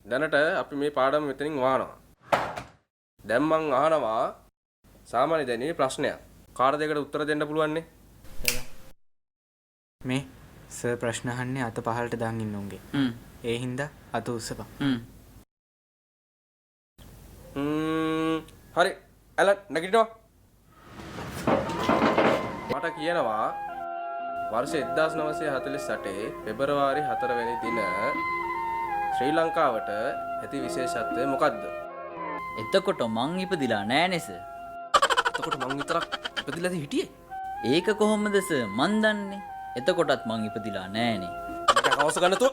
දැනට අපි මේ පාඩම මෙතනින් වහනවා. දැන් මං අහනවා සාමාන්‍ය දැනීමේ ප්‍රශ්නයක්. කාට දෙකට උත්තර දෙන්න පුළුවන් නේ? මේ සර් ප්‍රශ්න අහන්නේ අත පහළට දාන් ඉන්න උන්ගේ. ඒ හින්දා අත උස්සපන්. හරි. ඇලන් නැගිටිනවා. මට කියනවා වර්ෂ 1948 පෙබරවාරි 4 වෙනි දින ශ්‍රී ලංකාවට ඇති විශේෂත්වය මොකක්ද? එතකොට මං ඉපදිලා නෑනේ සර්. එතකොට මං විතරක් ඉපදිලාද හිටියේ? ඒක කොහොමද සර්? මන් දන්නේ. එතකොටත් මං ඉපදිලා නෑනේ. දැන් අවශ්‍ය ගන්නතෝ